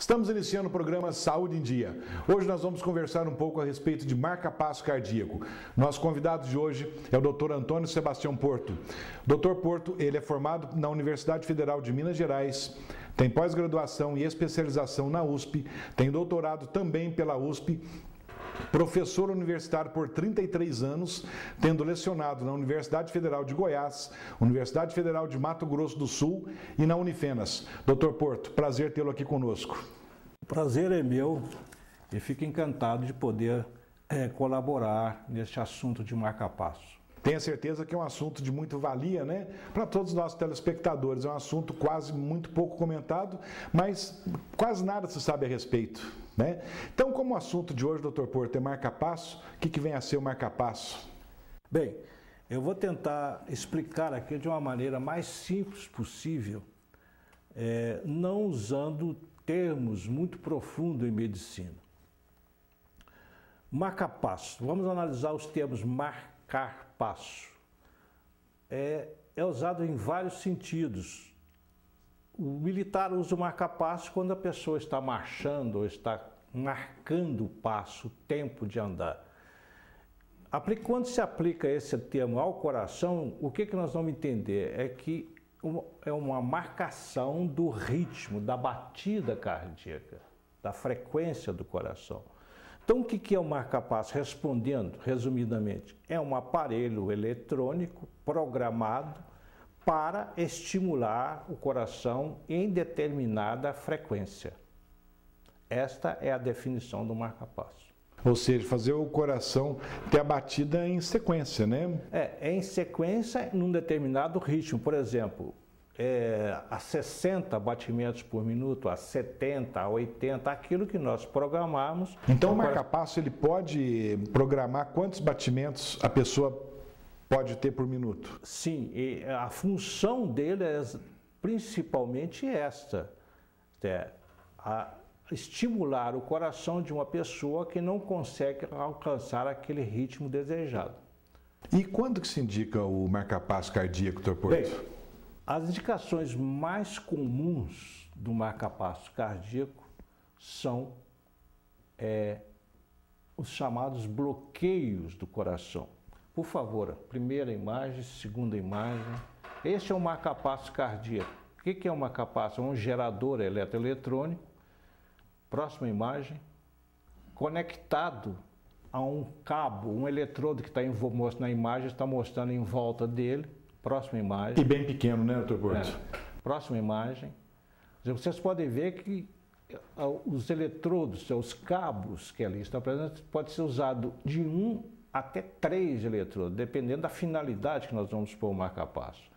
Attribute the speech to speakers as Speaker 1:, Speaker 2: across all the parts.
Speaker 1: Estamos iniciando o programa Saúde em Dia. Hoje nós vamos conversar um pouco a respeito de marca-passo cardíaco. Nosso convidado de hoje é o Dr. Antônio Sebastião Porto. Dr. Porto, ele é formado na Universidade Federal de Minas Gerais, tem pós-graduação e especialização na USP, tem doutorado também pela USP, professor universitário por 33 anos, tendo lecionado na Universidade Federal de Goiás, Universidade Federal de Mato Grosso do Sul e na Unifenas. Dr. Porto, prazer tê-lo aqui conosco.
Speaker 2: O prazer é meu e fico encantado de poder colaborar neste assunto de marca-passo.
Speaker 1: Tenho certeza que é um assunto de muita valia, né? Para todos os nossos telespectadores. É um assunto quase muito pouco comentado, mas quase nada se sabe a respeito, né? Então, como o assunto de hoje, Dr. Porto, é marca-passo, o que vem a ser o marca-passo?
Speaker 2: Bem, eu vou tentar explicar aqui de uma maneira mais simples possível, não usando termos muito profundos em medicina. Marca-passo, vamos analisar os termos marcar-passo. É usado em vários sentidos. O militar usa o marca-passo quando a pessoa está marchando ou está marcando o passo, o tempo de andar. Quando se aplica esse termo ao coração, o que nós vamos entender? É que é uma marcação do ritmo, da batida cardíaca, da frequência do coração. Então, o que é o marca-passo? Respondendo, resumidamente, é um aparelho eletrônico programado para estimular o coração em determinada frequência. Esta é a definição do marca-passo.
Speaker 1: Ou seja, fazer o coração ter a batida em sequência, né?
Speaker 2: Em sequência, num determinado ritmo. Por exemplo, a 60 batimentos por minuto, a 70, a 80, aquilo que nós programamos.
Speaker 1: Então o marca-passo ele pode programar quantos batimentos a pessoa pode ter por minuto?
Speaker 2: Sim, e a função dele é principalmente esta, estimular o coração de uma pessoa que não consegue alcançar aquele ritmo desejado.
Speaker 1: E quando que se indica o marca-passo cardíaco, Dr. Porto?
Speaker 2: Bem, as indicações mais comuns do marca-passo cardíaco são os chamados bloqueios do coração. Por favor, primeira imagem, segunda imagem. Este é o marca-passo cardíaco. O que é um marca-passo? É um gerador eletroeletrônico. Próxima imagem. Conectado a um cabo, um eletrodo que está na imagem, está mostrando em volta dele. Próxima imagem.
Speaker 1: E bem pequeno, né, Dr. Porto?
Speaker 2: Próxima imagem. Vocês podem ver que os eletrodos, os cabos que ali estão presentes, pode ser usado de 1 até 3 eletrodos, dependendo da finalidade que nós vamos pôr o marca-passo.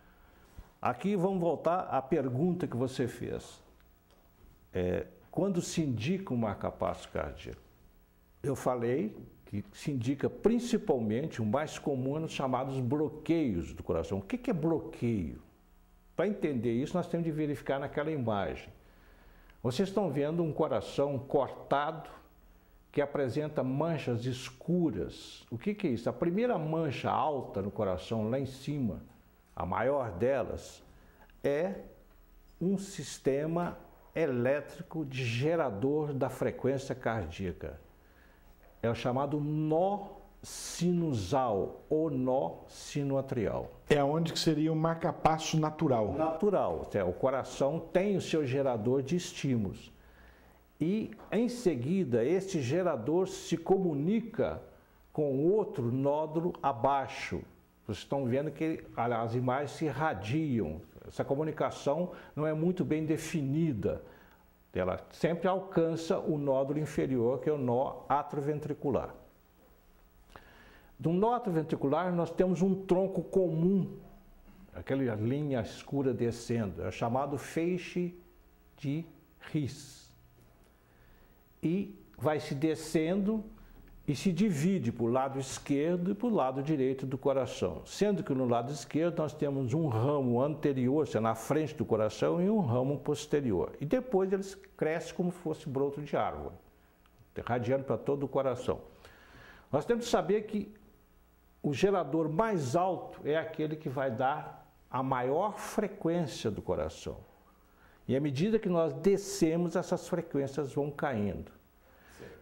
Speaker 2: Aqui vamos voltar à pergunta que você fez. Quando se indica um marca-passo cardíaco? Eu falei que se indica principalmente, o mais comum, nos chamados bloqueios do coração. O que é bloqueio? Para entender isso, nós temos de verificar naquela imagem. Vocês estão vendo um coração cortado que apresenta manchas escuras. O que é isso? A primeira mancha alta no coração, lá em cima, a maior delas, é um sistema elétrico de gerador da frequência cardíaca. É o chamado nó sinusal ou nó sinoatrial.
Speaker 1: É onde que seria o marca-passo natural.
Speaker 2: Natural. O coração tem o seu gerador de estímulos. E, em seguida, este gerador se comunica com outro nódulo abaixo. Vocês estão vendo que as imagens se irradiam. Essa comunicação não é muito bem definida. Ela sempre alcança o nódulo inferior, que é o nó atrioventricular. Do nó atrioventricular, nós temos um tronco comum, aquela linha escura descendo, é chamado feixe de His. E vai se descendo e se divide para o lado esquerdo e para o lado direito do coração. Sendo que no lado esquerdo nós temos um ramo anterior, ou seja, na frente do coração, e um ramo posterior. E depois eles crescem como se fosse broto de árvore, irradiando para todo o coração. Nós temos que saber que o gerador mais alto é aquele que vai dar a maior frequência do coração. E à medida que nós descemos, essas frequências vão caindo. Certo.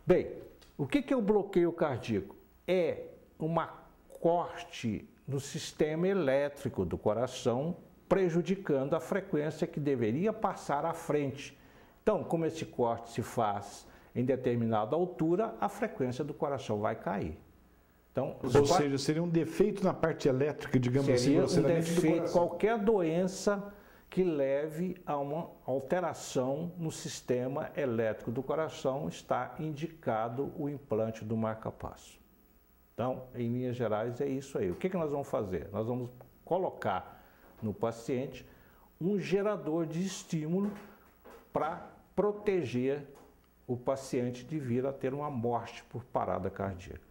Speaker 2: Bem, o que é o bloqueio cardíaco? É uma corte no sistema elétrico do coração, prejudicando a frequência que deveria passar à frente. Então, como esse corte se faz em determinada altura, a frequência do coração vai cair. Então,
Speaker 1: ou seja, seria um defeito na parte elétrica, digamos assim,
Speaker 2: seria um defeito, qualquer doença que leve a uma alteração no sistema elétrico do coração, está indicado o implante do marca-passo. Então, em linhas gerais, é isso aí. O que nós vamos fazer? Nós vamos colocar no paciente um gerador de estímulo para proteger o paciente de vir a ter uma morte por parada cardíaca.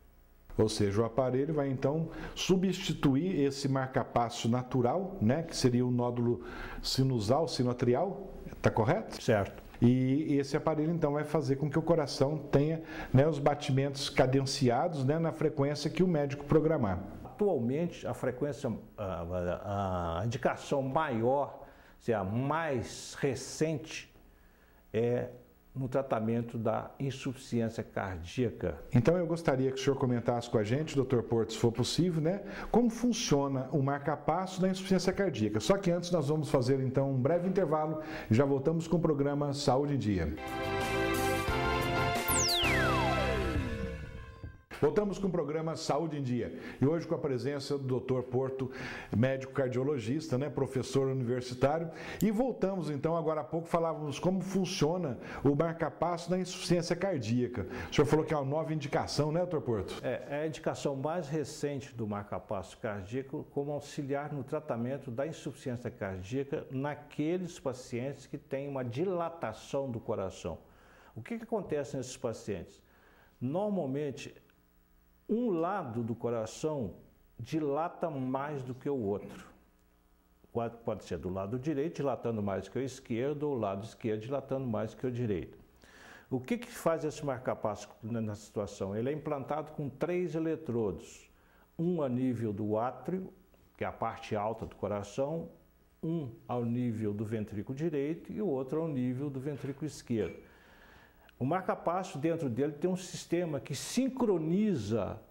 Speaker 1: Ou seja, o aparelho vai então substituir esse marca-passo natural, né, que seria o nódulo sinusal, sinoatrial, está correto?
Speaker 2: Certo.
Speaker 1: E esse aparelho então vai fazer com que o coração tenha, né, os batimentos cadenciados, né, na frequência que o médico programar.
Speaker 2: Atualmente, a frequência, a indicação maior, a mais recente, é no tratamento da insuficiência cardíaca.
Speaker 1: Então eu gostaria que o senhor comentasse com a gente, Dr. Porto, se for possível, né, como funciona o marca-passo da insuficiência cardíaca. Só que antes nós vamos fazer então um breve intervalo e já voltamos com o programa Saúde em Dia. Voltamos com o programa Saúde em Dia e hoje com a presença do Dr. Porto, médico cardiologista, né, professor universitário, e voltamos então, agora há pouco falávamos como funciona o marca-passo da insuficiência cardíaca. O senhor falou que é uma nova indicação, né, Dr. Porto?
Speaker 2: É a indicação mais recente do marca-passo cardíaco como auxiliar no tratamento da insuficiência cardíaca naqueles pacientes que têm uma dilatação do coração. O que acontece nesses pacientes? Normalmente, um lado do coração dilata mais do que o outro. Pode ser do lado direito dilatando mais que o esquerdo, ou o lado esquerdo dilatando mais que o direito. O que faz esse marca-passo nessa situação? Ele é implantado com 3 eletrodos. Um a nível do átrio, que é a parte alta do coração, um ao nível do ventrículo direito e o outro ao nível do ventrículo esquerdo. O marca-passo, dentro dele, tem um sistema que sincroniza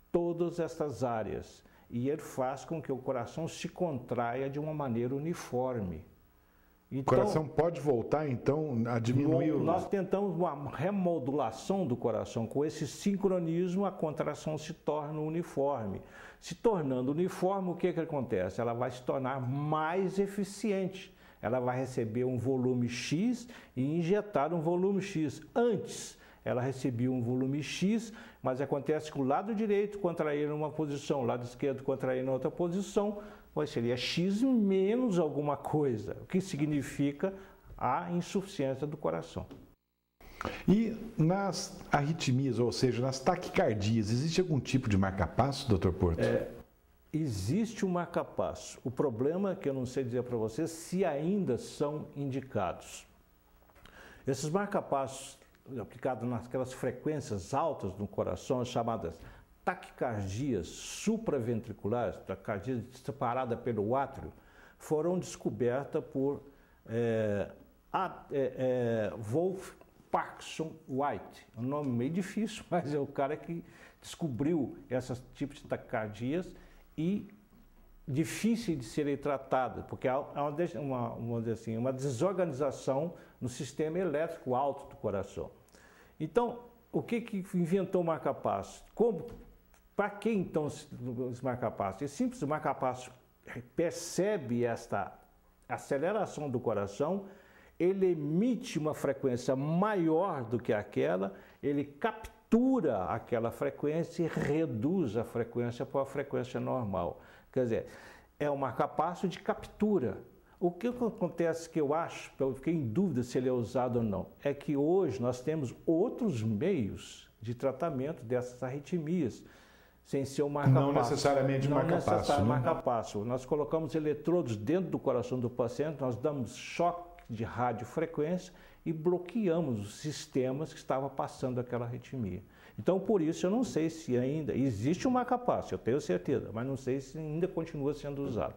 Speaker 2: todas essas áreas e ele faz com que o coração se contraia de uma maneira uniforme.
Speaker 1: Então, o coração pode voltar, então, a diminuir o...
Speaker 2: Nós tentamos uma remodulação do coração. Com esse sincronismo, a contração se torna uniforme. Se tornando uniforme, o que acontece? Ela vai se tornar mais eficiente. Ela vai receber um volume X e injetar um volume X. Antes, ela recebia um volume X, mas acontece que o lado direito contrair numa posição, o lado esquerdo contrair em outra posição, seria X menos alguma coisa, o que significa a insuficiência do coração.
Speaker 1: E nas arritmias, ou seja, nas taquicardias, existe algum tipo de marca-passo, Dr. Porto?
Speaker 2: Existe um marca-passo. O problema é que eu não sei dizer para vocês se ainda são indicados. Esses marca-passos aplicados naquelas frequências altas no coração, chamadas taquicardias supraventriculares, taquicardia disparada pelo átrio, foram descobertas por Wolf Parkinson White. É um nome meio difícil, mas é o cara que descobriu esses tipos de taquicardias e difícil de serem tratadas, porque há uma desorganização no sistema elétrico alto do coração. Então, o que inventou o marca-passo? Para que então os marca-passos? É simples, o marca-passo percebe esta aceleração do coração, ele emite uma frequência maior do que aquela, ele captura aquela frequência e reduz a frequência para a frequência normal. Quer dizer, é um marca-passo de captura. O que acontece que eu fiquei em dúvida se ele é usado ou não, é que hoje nós temos outros meios de tratamento dessas arritmias, sem ser o marca-passo.
Speaker 1: Não necessariamente marca-passo. Não necessariamente
Speaker 2: marca-passo. Nós colocamos eletrodos dentro do coração do paciente, nós damos choque de radiofrequência e bloqueamos os sistemas que estavam passando aquela arritmia. Então, por isso, eu não sei se ainda existe um marca-passo, eu tenho certeza, mas não sei se ainda continua sendo usado.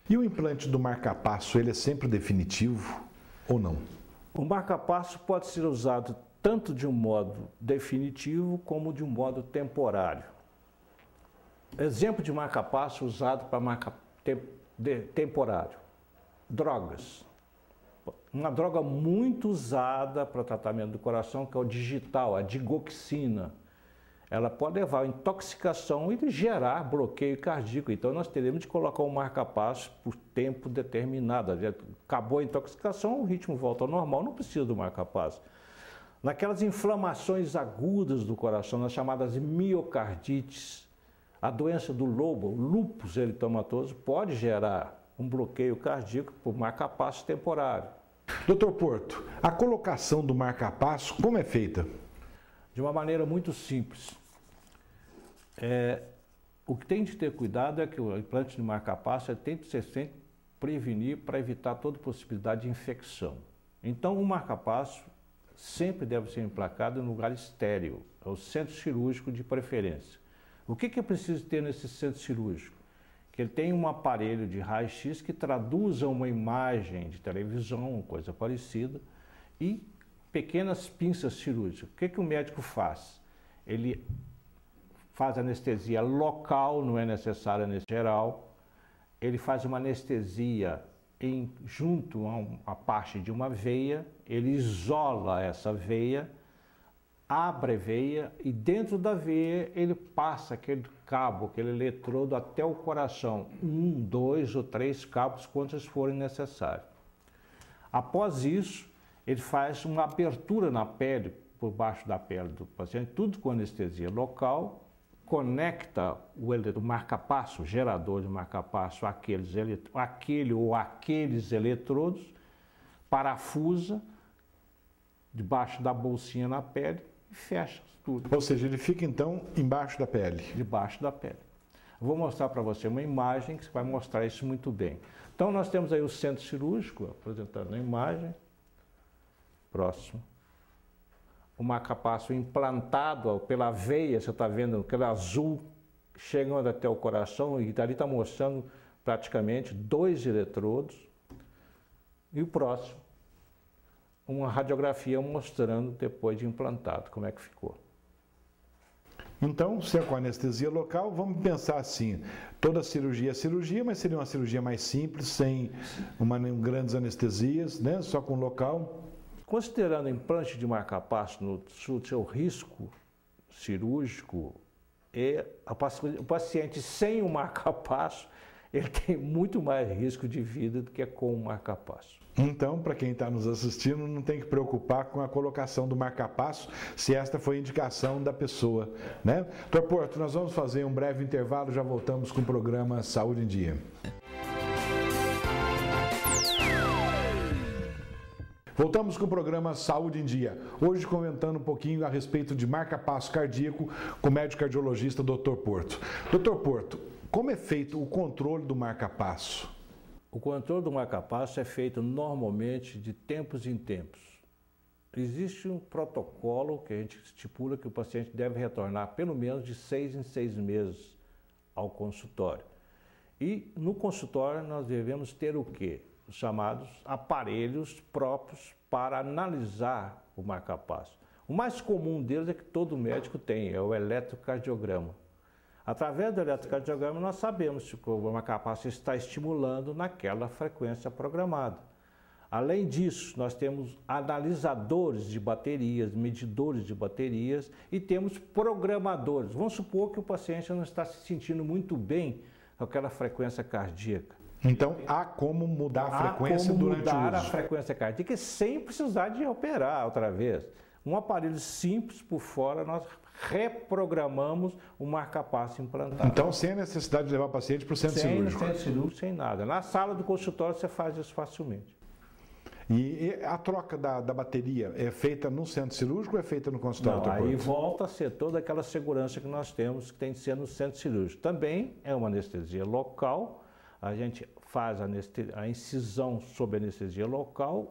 Speaker 1: E o implante do marca-passo, ele é sempre definitivo? ou não?
Speaker 2: O marca-passo pode ser usado tanto de um modo definitivo como de um modo temporário. Exemplo de marca-passo usado para temporário: drogas. Uma droga muito usada para tratamento do coração, que é o digital, a digoxina. Ela pode levar à intoxicação e gerar bloqueio cardíaco. Então, nós teremos de colocar um marca-passo por tempo determinado. Acabou a intoxicação, o ritmo volta ao normal, não precisa do marca-passo. Naquelas inflamações agudas do coração, nas chamadas miocardites, a doença do lobo, o lúpus eritematoso, pode gerar um bloqueio cardíaco por marca-passo temporário.
Speaker 1: Doutor Porto, a colocação do marca-passo, como é feita?
Speaker 2: De uma maneira muito simples. O que tem de ter cuidado é que o implante de marca-passo tem de ser sempre prevenir para evitar toda possibilidade de infecção. Então, o marca-passo sempre deve ser emplacado em lugar estéril, é o centro cirúrgico de preferência. O que é preciso ter nesse centro cirúrgico? Que ele tem um aparelho de raio-x que traduza uma imagem de televisão, coisa parecida, e pequenas pinças cirúrgicas. O que o médico faz? Ele faz anestesia local, não é necessária anestesia geral. Ele faz uma anestesia junto a parte de uma veia, ele isola essa veia, abre a veia e dentro da veia ele passa aquele cabo, aquele eletrodo até o coração. 1, 2 ou 3 cabos, quantos forem necessários. Após isso, ele faz uma abertura na pele, por baixo da pele do paciente, tudo com anestesia local, conecta o marca-passo, o gerador de marca-passo, aquele ou aqueles eletrodos, parafusa debaixo da bolsinha na pele e fecha tudo.
Speaker 1: Ou seja, ele fica então embaixo da pele?
Speaker 2: Debaixo da pele. Eu vou mostrar para você uma imagem que vai mostrar isso muito bem. Então nós temos aí o centro cirúrgico, apresentando a imagem. Próximo. O marca-passo implantado pela veia, você está vendo aquele azul, chegando até o coração, e dali está mostrando praticamente 2 eletrodos. E o próximo, uma radiografia mostrando depois de implantado, como é que ficou.
Speaker 1: Então, se é com anestesia local, vamos pensar assim, toda cirurgia é cirurgia, mas seria uma cirurgia mais simples, sem grandes anestesias, né? Só com local.
Speaker 2: Considerando o implante de marca-passo no seu risco cirúrgico, o paciente sem o marca-passo, ele tem muito mais risco de vida do que com o marca-passo.
Speaker 1: Então, para quem está nos assistindo, não tem que preocupar com a colocação do marca-passo, se esta foi indicação da pessoa, né? Doutor Porto, nós vamos fazer um breve intervalo, já voltamos com o programa Saúde em Dia. Voltamos com o programa Saúde em Dia. Hoje comentando um pouquinho a respeito de marca-passo cardíaco com o médico cardiologista Dr. Porto. Dr. Porto, como é feito o controle do marca-passo?
Speaker 2: O controle do marca-passo é feito normalmente de tempos em tempos. Existe um protocolo que a gente estipula que o paciente deve retornar pelo menos de 6 em 6 meses ao consultório. E no consultório nós devemos ter o quê? Os chamados aparelhos próprios para analisar o marca-passo. O mais comum deles é que todo médico tem, é o eletrocardiograma. Através do eletrocardiograma nós sabemos se o marca-passo está estimulando naquela frequência programada. Além disso, nós temos analisadores de baterias, medidores de baterias e temos programadores. Vamos supor que o paciente não está se sentindo muito bem com aquela frequência cardíaca.
Speaker 1: Então, há como mudar a frequência durante o uso.
Speaker 2: Mudar a frequência cardíaca sem precisar de operar outra vez. Um aparelho simples por fora, nós reprogramamos o marca-passo implantado.
Speaker 1: Então, sem a necessidade de levar o paciente para o centro cirúrgico?
Speaker 2: Sem centro cirúrgico, sem nada. Na sala do consultório você faz isso facilmente.
Speaker 1: E a troca da bateria é feita no centro cirúrgico ou é feita no consultório?
Speaker 2: Não, aí volta a ser toda aquela segurança que nós temos, que tem que ser no centro cirúrgico. Também é uma anestesia local. A gente faz a incisão sob anestesia local,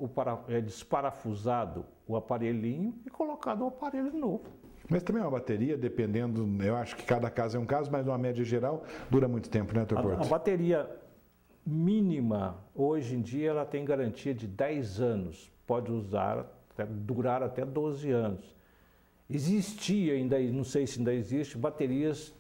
Speaker 2: é desparafusado o aparelhinho e colocado o aparelho novo.
Speaker 1: Mas também uma bateria, dependendo, eu acho que cada caso é um caso, mas uma média geral dura muito tempo, né, doutor Porto?
Speaker 2: A bateria mínima, hoje em dia, ela tem garantia de 10 anos, pode durar até 12 anos. Existia, ainda, não sei se ainda existe, baterias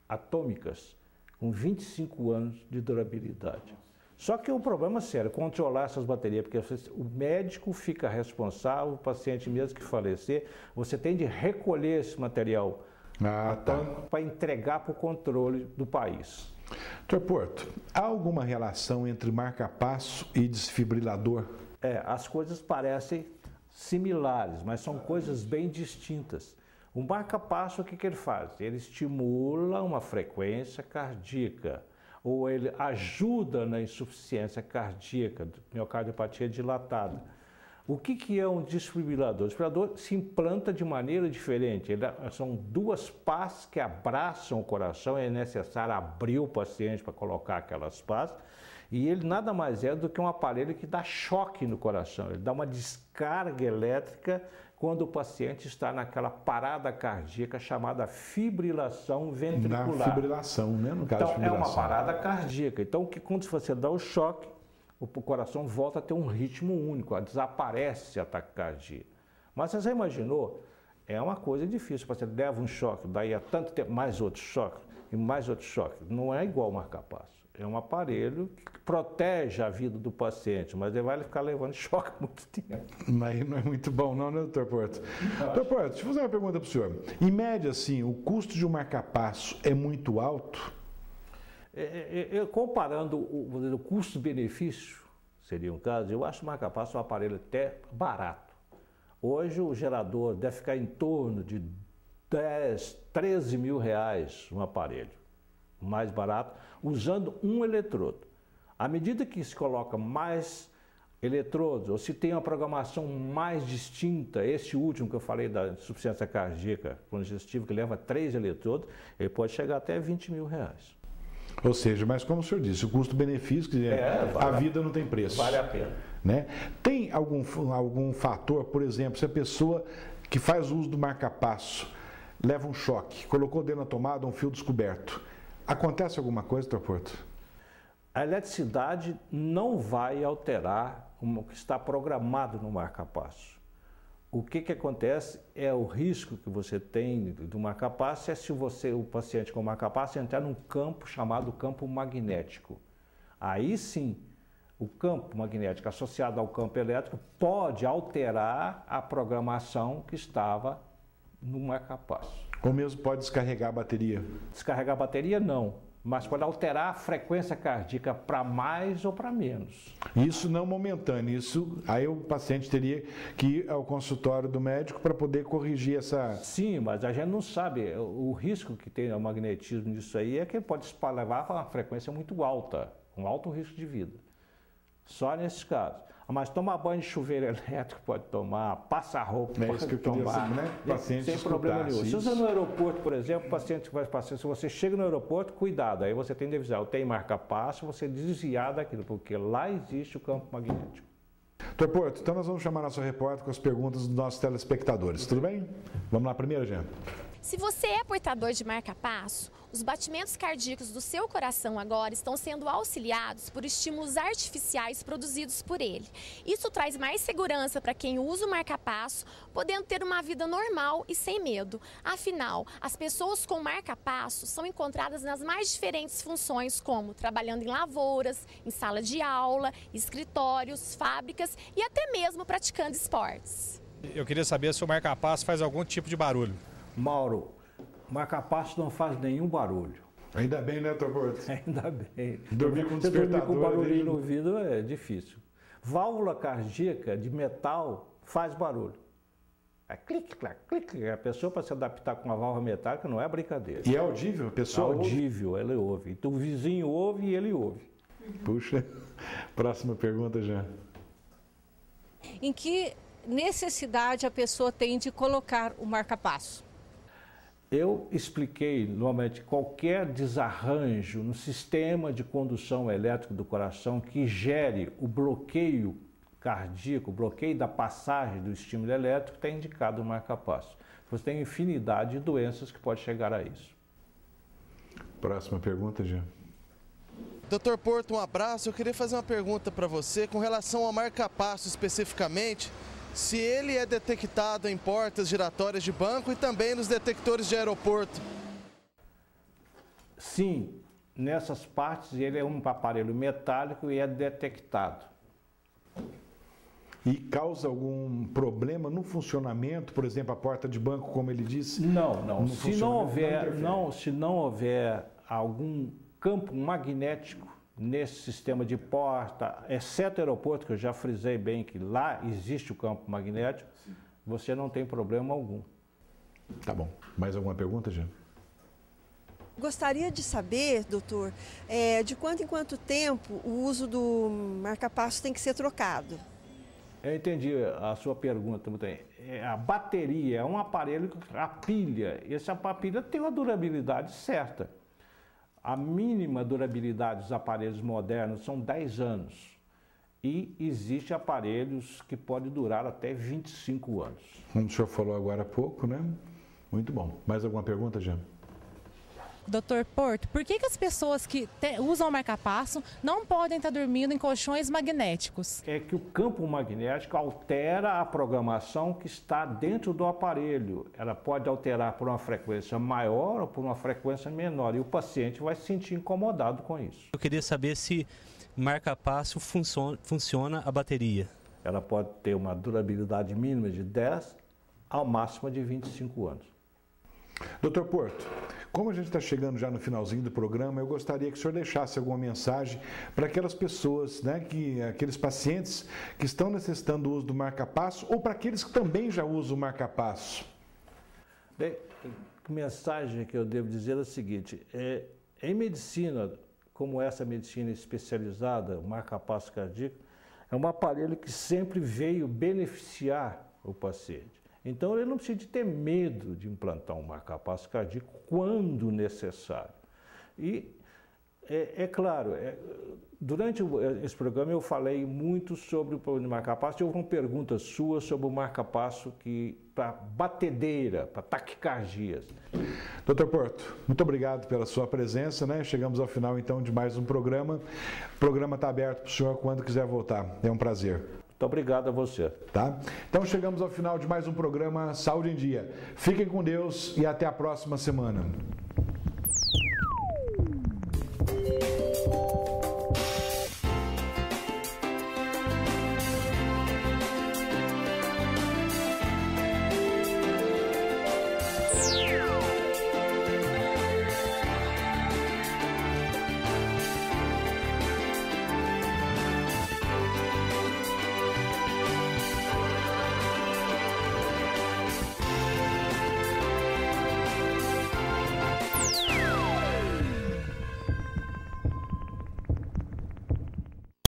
Speaker 2: atômicas com 25 anos de durabilidade. Só que o problema é sério, controlar essas baterias, porque o médico fica responsável, o paciente mesmo que falecer, você tem de recolher esse material atômico para entregar para o controle do país.
Speaker 1: Doutor Porto, há alguma relação entre marca-passo e desfibrilador?
Speaker 2: As coisas parecem similares, mas são coisas bem distintas. O marca-passo, o que ele faz? Ele estimula uma frequência cardíaca, ou ele ajuda na insuficiência cardíaca, miocardiopatia dilatada. O que é um desfibrilador? O desfibrilador se implanta de maneira diferente. São duas pás que abraçam o coração, é necessário abrir o paciente para colocar aquelas pás, e ele nada mais é do que um aparelho que dá choque no coração, ele dá uma descarga elétrica quando o paciente está naquela parada cardíaca chamada fibrilação ventricular.
Speaker 1: Na fibrilação, né? No caso
Speaker 2: então,
Speaker 1: de fibrilação.
Speaker 2: é uma parada cardíaca. Então, quando você dá o choque, o coração volta a ter um ritmo único, desaparece a taquicardia. Mas você já imaginou? É uma coisa difícil, você leva um choque, daí a tanto tempo, mais outro choque, e mais outro choque. Não é igual o marca-passo. É um aparelho que protege a vida do paciente, mas ele vai ficar levando choque há muito tempo.
Speaker 1: Mas não é muito bom não, né, doutor Porto? Doutor Porto, deixa eu fazer uma pergunta para o senhor. Em média, assim, o custo de um marca-passo é muito alto?
Speaker 2: Comparando o custo-benefício, seria um caso, eu acho o marca-passo um aparelho até barato. Hoje o gerador deve ficar em torno de 10, 13 mil reais um aparelho, mais barato, usando um eletrodo. À medida que se coloca mais eletrodos, ou se tem uma programação mais distinta, esse último que eu falei da insuficiência cardíaca congestiva, que leva 3 eletrodos, ele pode chegar até 20 mil reais.
Speaker 1: Ou seja, mas como o senhor disse, o custo-benefício, a vida não tem preço.
Speaker 2: Vale a pena.
Speaker 1: Né? Tem algum fator, por exemplo, se a pessoa que faz uso do marca-passo leva um choque, colocou dentro da tomada um fio descoberto, acontece alguma coisa, doutor Porto?
Speaker 2: A eletricidade não vai alterar o que está programado no marca-passo. O que acontece é o risco que você tem do marca-passo é se o paciente com marca-passo entrar num campo chamado campo magnético. Aí sim, o campo magnético associado ao campo elétrico pode alterar a programação que estava no marca-passo.
Speaker 1: Ou mesmo pode descarregar a bateria?
Speaker 2: Descarregar a bateria não, mas pode alterar a frequência cardíaca para mais ou para menos.
Speaker 1: Isso não momentâneo, isso aí o paciente teria que ir ao consultório do médico para poder corrigir essa...
Speaker 2: Sim, mas a gente não sabe, o risco que tem o magnetismo disso aí é que ele pode levar a uma frequência muito alta, um alto risco de vida. Só nesses casos. Mas tomar banho de chuveiro elétrico pode tomar, passar roupa pode tomar,
Speaker 1: né? Paciente
Speaker 2: sem problema nenhum. Se você no aeroporto, por exemplo, o paciente vai passar, se você chega no aeroporto, cuidado, aí você tem de avisar, tem marca-passo, você desviar daquilo, porque lá existe o campo magnético.
Speaker 1: Doutor Porto, então nós vamos chamar nosso repórter com as perguntas dos nossos telespectadores, tudo bem? Vamos lá, primeira, Jean.
Speaker 3: Se você é portador de marca-passo, os batimentos cardíacos do seu coração agora estão sendo auxiliados por estímulos artificiais produzidos por ele. Isso traz mais segurança para quem usa o marca-passo, podendo ter uma vida normal e sem medo. Afinal, as pessoas com marca-passo são encontradas nas mais diferentes funções, como trabalhando em lavouras, em sala de aula, escritórios, fábricas e até mesmo praticando esportes.
Speaker 4: Eu queria saber se o marca-passo faz algum tipo de barulho.
Speaker 2: Mauro, marca-passo não faz nenhum barulho.
Speaker 1: Ainda bem, né, doutor Porto?
Speaker 2: Ainda bem.
Speaker 1: Dormir com despertador.
Speaker 2: Dormir com barulhinho no ouvido é difícil. Válvula cardíaca de metal faz barulho. É clique, clac, clique. A pessoa, para se adaptar com uma válvula metálica, não é brincadeira.
Speaker 1: E é audível? A pessoa
Speaker 2: audível, ela ouve. Então o vizinho ouve e ele ouve.
Speaker 1: Puxa. Próxima pergunta, Jean.
Speaker 5: Em que necessidade a pessoa tem de colocar o marca-passo?
Speaker 2: Eu expliquei, normalmente, qualquer desarranjo no sistema de condução elétrica do coração que gere o bloqueio cardíaco, o bloqueio da passagem do estímulo elétrico, está indicado o marca-passo. Você tem infinidade de doenças que pode chegar a isso.
Speaker 1: Próxima pergunta, Jean.
Speaker 6: Dr. Porto, um abraço. Eu queria fazer uma pergunta para você com relação ao marca-passo especificamente, se ele é detectado em portas giratórias de banco e também nos detectores de aeroporto.
Speaker 2: Sim, nessas partes ele é um aparelho metálico e é detectado.
Speaker 1: E causa algum problema no funcionamento, por exemplo, a porta de banco, como ele disse?
Speaker 2: Não. Se não houver algum campo magnético nesse sistema de porta, exceto aeroporto, que eu já frisei bem que lá existe o campo magnético, você não tem problema algum.
Speaker 1: Tá bom. Mais alguma pergunta, Jean?
Speaker 7: Gostaria de saber, doutor, de quanto em quanto tempo o uso do marca-passo tem que ser trocado?
Speaker 2: Eu entendi a sua pergunta muito bem. A bateria é um aparelho, a pilha, essa pilha tem uma durabilidade certa. A mínima durabilidade dos aparelhos modernos são 10 anos. E existem aparelhos que podem durar até 25 anos.
Speaker 1: Como o senhor falou agora há pouco, né? Muito bom. Mais alguma pergunta, Jean?
Speaker 8: Dr. Porto, por que as pessoas que usam o marca-passo não podem estar dormindo em colchões magnéticos?
Speaker 2: É que o campo magnético altera a programação que está dentro do aparelho. Ela pode alterar por uma frequência maior ou por uma frequência menor. E o paciente vai se sentir incomodado com isso.
Speaker 9: Eu queria saber se marca-passo funciona a bateria.
Speaker 2: Ela pode ter uma durabilidade mínima de 10 ao máximo de 25 anos.
Speaker 1: Dr. Porto, como a gente está chegando já no finalzinho do programa, eu gostaria que o senhor deixasse alguma mensagem para aquelas pessoas, né, aqueles pacientes que estão necessitando do uso do marca-passo ou para aqueles que também já usam o marca-passo.
Speaker 2: Bem, a mensagem que eu devo dizer é a seguinte, em medicina, como essa medicina especializada, o marca-passo cardíaco, é um aparelho que sempre veio beneficiar o paciente. Então, ele não precisa ter medo de implantar um marca-passo cardíaco quando necessário. E, claro, durante esse programa eu falei muito sobre o problema de marca-passo. Houve uma pergunta sua sobre o marca-passo para batedeira, para taquicardias.
Speaker 1: Dr. Porto, muito obrigado pela sua presença, né? Chegamos ao final, então, de mais um programa. O programa está aberto para o senhor quando quiser voltar. É um prazer.
Speaker 2: Muito obrigado a você.
Speaker 1: Tá? Então chegamos ao final de mais um programa Saúde em Dia. Fiquem com Deus e até a próxima semana.